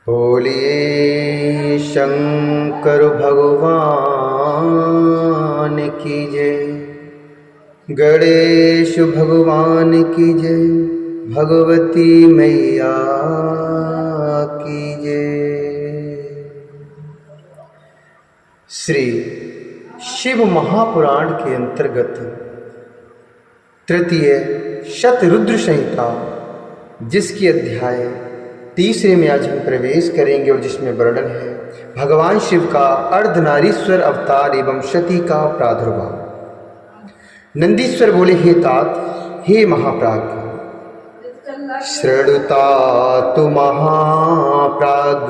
बोलिए शंकर भगवान की जय, गणेश भगवान की जय, भगवती मैया की जय। श्री शिव महापुराण के अंतर्गत तृतीय शतरुद्र संहिता, जिसकी अध्याय तीसरे में आज हम प्रवेश करेंगे और जिसमें वर्णन है भगवान शिव का अर्धनारीश्वर अवतार एवं सती का प्रादुर्भाव। नंदीश्वर बोले, हे तात, हे महाप्राज्ञ, श्रृणुता तु महाप्राग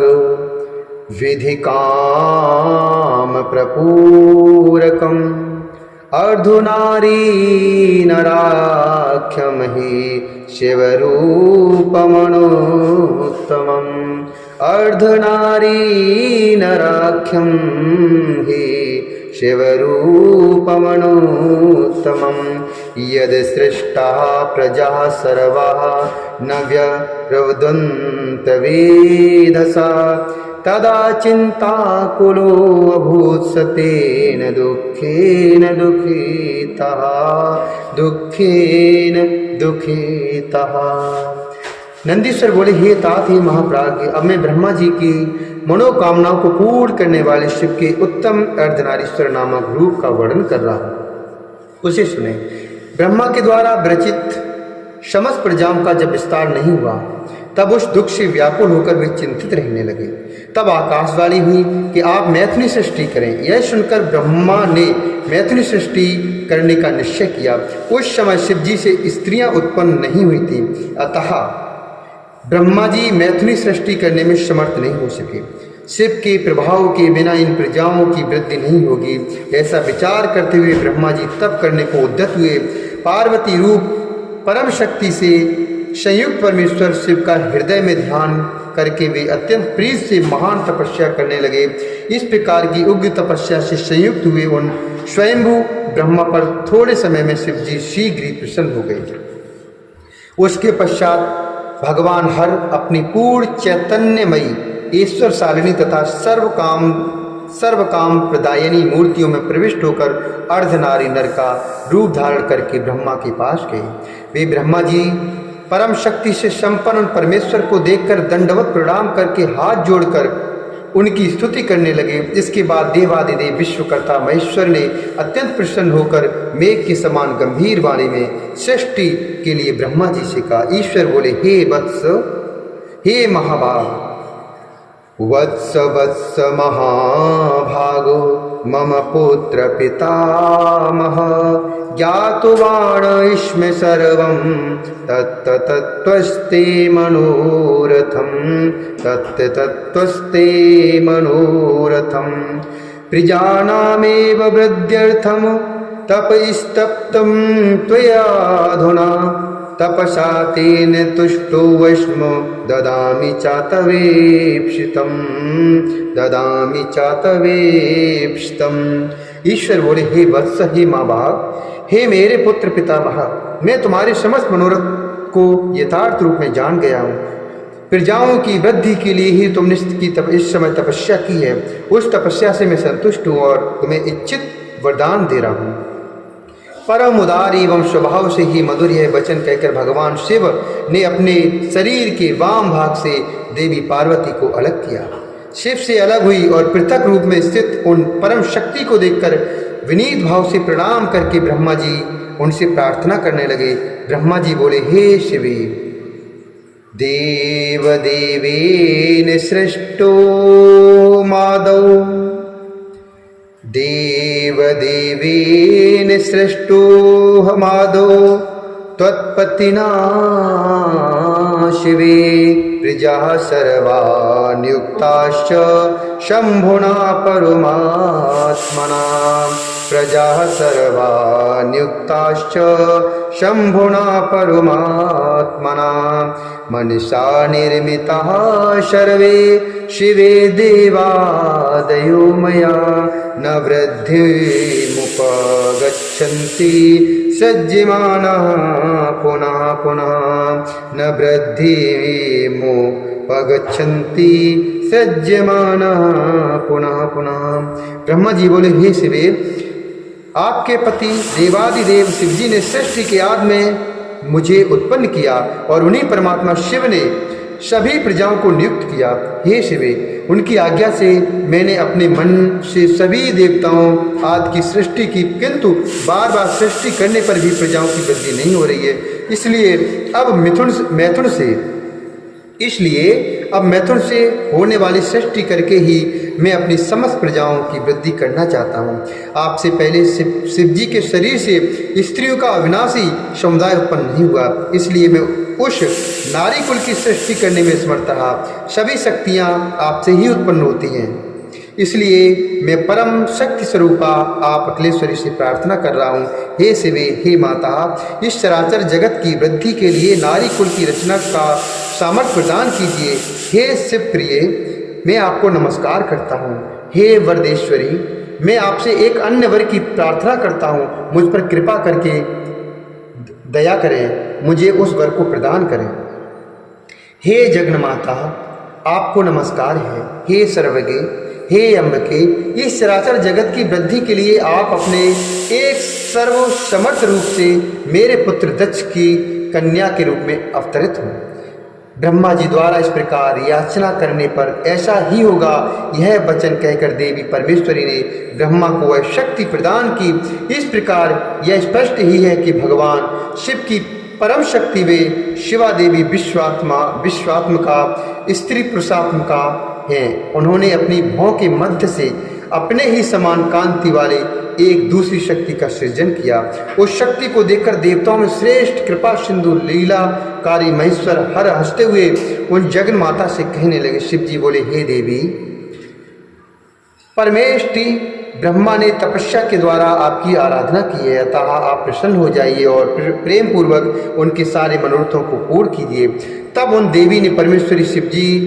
विधि काम प्रपूरकम अर्धनारी नराख्यम हि शिवरूपमनोत्तमम् अर्धनारी नराख्यम हि शिवरूपमनोत्तमम् यद सृष्टा प्रजा सर्वा न व्यरवदन्त वेधसा तदा चिंताकुलो अभूत् सतेन दुःखेन दुःखितः दुःखेन दुःखितः। नंदीश्वर बोले, हे तात, हे महाप्राज्ञ, अब मैं ब्रह्मा जी की मनोकामनाओं को पूर्ण करने वाले शिव के उत्तम अर्धनारीश्वर नामक रूप का वर्णन कर रहा हूँ, उसे सुने। ब्रह्मा के द्वारा विरचित समस्त प्रजाओं का जब विस्तार नहीं हुआ, तब उस दुख से व्याकुल होकर वे चिंतित रहने लगे। तब आकाशवाणी हुई कि आप मैथिली सृष्टि करें। यह सुनकर ब्रह्मा ने मैथिली सृष्टि करने का निश्चय किया। उस समय शिव जी से स्त्रियां उत्पन्न नहीं हुई थी, अतः ब्रह्मा जी मैथिली सृष्टि करने में समर्थ नहीं हो सके। शिव के प्रभाव के बिना इन प्रजाओं की वृद्धि नहीं होगी, ऐसा विचार करते हुए ब्रह्मा जी तप करने को उद्यत हुए। पार्वती रूप परम शक्ति से संयुक्त परमेश्वर शिव का हृदय में ध्यान करके वे अत्यंत प्रीत से महान तपस्या करने लगे। इस प्रकार की उग्र तपस्या से संयुक्त हुए उन स्वयंभू ब्रह्मा पर थोड़े समय में शिव जी शीघ्र ही प्रसन्न हो गए। उसके पश्चात भगवान हर अपनी पूर्ण चैतन्यमयी ईश्वर शालिनी तथा सर्व काम प्रदायनी मूर्तियों में प्रविष्ट होकर अर्धनारी नर का रूप धारण करके ब्रह्मा के पास गए। वे ब्रह्मा जी परम शक्ति से संपन्न परमेश्वर को देखकर दंडवत प्रणाम करके हाथ जोड़कर उनकी स्तुति करने लगे। इसके बाद देवादिदेव विश्वकर्ता महेश्वर ने अत्यंत प्रसन्न होकर मेघ के समान गंभीर वाणी में सृष्टि के लिए ब्रह्मा जी से कहा। ईश्वर बोले, हे वत्स, हे महाभाग, वत्स वत्स महाभागो मम पुत्र पितामह ज्ञातुवाण इष्मे सर्वं तत्तत्त्वस्ते मनोरथं तत्तत्त्वस्ते मनोरथं प्रजानामेव वृद्ध्यर्थं तपस्तप्तं त्वयाधुना तपसा तेन तुष्टो वैष्णो ददामि चातवेप्सितम्। ईश्वर बोले, हे वत्स, हे माँ बाप, हे मेरे पुत्र पितामह, मैं तुम्हारे समस्त मनोरथ को यथार्थ रूप में जान गया हूँ। प्रजाओं की वृद्धि के लिए ही तुमने इस समय तपस्या की है। उस तपस्या से मैं संतुष्ट हूँ और तुम्हें इच्छित वरदान दे रहा हूँ। परम उदार एवं स्वभाव से ही मधुर यह वचन कहकर भगवान शिव ने अपने शरीर के वाम भाग से देवी पार्वती को अलग किया। शिव से अलग हुई और पृथक रूप में स्थित उन परम शक्ति को देखकर विनीत भाव से प्रणाम करके ब्रह्मा जी उनसे प्रार्थना करने लगे। ब्रह्मा जी बोले, हे शिवे, देव देवेन सृष्टो माधव देव देवेन सृष्टो हमादो त्वत्पतिना शिवे प्रजा सर्वा नियुक्ताश्च शंभुना परमात्मना प्रजा सर्वा नियुक्ताश्च शंभुना परमात्मना मनसा निर्मिताः सर्वे शिवे देवादयो मया न वृद्धिमुपगच्छन्ति सज्जमानः पुनः पुनः न वृद्धिमुपगच्छन्ति सज्जमानः पुनः पुनः। ब्रह्मा जी बोले, हे शिवे, आपके पति देवादिदेव शिव जी ने सृष्टि के आदि में मुझे उत्पन्न किया और उन्हीं परमात्मा शिव ने सभी प्रजाओं को नियुक्त किया। हे शिवे, उनकी आज्ञा से मैंने अपने मन से सभी देवताओं आदि की सृष्टि की, किंतु बार बार सृष्टि करने पर भी प्रजाओं की वृद्धि नहीं हो रही है। इसलिए अब मैथुन से होने वाली सृष्टि करके ही मैं अपनी समस्त प्रजाओं की वृद्धि करना चाहता हूँ। आपसे पहले शिव जी के शरीर से स्त्रियों का अविनाशी समुदाय उत्पन्न नहीं हुआ, इसलिए मैं उस नारी कुल की सृष्टि करने में समर्थ रहा। सभी शक्तियाँ आपसे ही उत्पन्न होती हैं, इसलिए मैं परम शक्ति स्वरूपा आप अखिलेश्वरी से प्रार्थना कर रहा हूँ। हे शिवे, हे माता, इस चराचर जगत की वृद्धि के लिए नारी कुल की रचना का सामर्थ्य प्रदान कीजिए। हे शिव प्रिय, मैं आपको नमस्कार करता हूँ। हे वरदेश्वरी, मैं आपसे एक अन्य वर की प्रार्थना करता हूँ। मुझ पर कृपा करके दया करें, मुझे उस वर को प्रदान करें। हे जगन्माता, आपको नमस्कार है। हे सर्वज्ञ, हे अम्बिके, इस चराचर जगत की वृद्धि के लिए आप अपने एक सर्वसमर्थ रूप से मेरे पुत्र दक्ष की कन्या के रूप में अवतरित हो। ब्रह्मा जी द्वारा इस प्रकार याचना करने पर ऐसा ही होगा, यह वचन कहकर देवी परमेश्वरी ने ब्रह्मा को वह शक्ति प्रदान की। इस प्रकार यह स्पष्ट ही है कि भगवान शिव की परम शक्ति वे शिवा देवी विश्वात्मका स्त्री पुरुषात्मका हैं। उन्होंने अपनी भौं के मध्य से अपने ही समान कांति वाले एक दूसरी शक्ति का सृजन किया। उस शक्ति को देखकर देवताओं में श्रेष्ठ कृपा सिंधु लीलाकारी महेश्वर हर हंसते हुए उन जगन माता से कहने लगे। शिव जी बोले, हे देवी परमेष्टि, ब्रह्मा ने तपस्या के द्वारा आपकी आराधना की है, अतः आप प्रसन्न हो जाइए और प्रेम पूर्वक उनके सारे मनोरथों को पूर्ण कीजिए। तब उन देवी ने परमेश्वरी शिव जी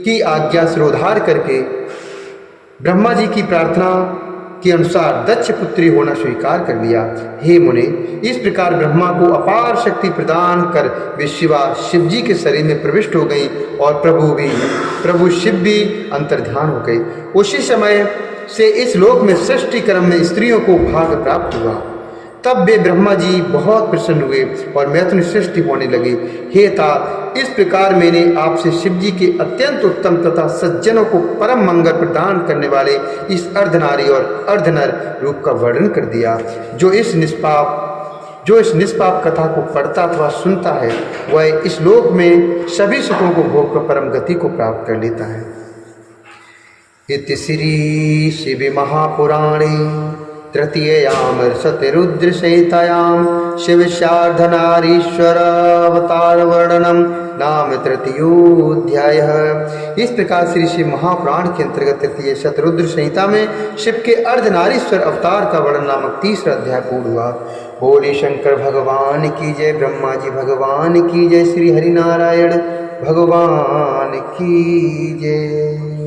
की आज्ञा सिरोधार करके ब्रह्मा जी की प्रार्थना के अनुसार दक्ष पुत्री होना स्वीकार कर लिया। हे मुने, इस प्रकार ब्रह्मा को अपार शक्ति प्रदान कर वे शिवा शिव जी के शरीर में प्रविष्ट हो गई और प्रभु शिव भी अंतर्ध्यान हो गए। उसी समय से इस लोक में सृष्टि क्रम में स्त्रियों को भाग प्राप्त हुआ। तब वे ब्रह्मा जी बहुत प्रसन्न हुए और मैथुन सृष्टि होने लगी। हे ता, इस प्रकार मैंने आपसे शिव जी के अत्यंत उत्तम तथा सज्जनों को परम मंगल प्रदान करने वाले इस अर्धनारी और अर्धनर रूप का वर्णन कर दिया। जो इस निष्पाप कथा को पढ़ता अथवा सुनता है, वह इस लोक में सभी सुखों को भोग कर परम गति को प्राप्त कर लेता है। इति श्री शिव महापुराणे तृतीयाम सतिरुद्र संहितायां शिवशार्धनारीश्वर अवतार वर्णनम नाम तृतीयोध्यायः। इस प्रकार श्री शिव महापुराण के अंतर्गत तृतीय शतरुद्र संहिता में शिव के अर्धनारीश्वर अवतार का वर्णन नामक तीसरा अध्याय पूर्ण हुआ। बोले शंकर भगवान की जय, ब्रह्मा जी भगवान की जय, श्री हरिनारायण भगवान की जय।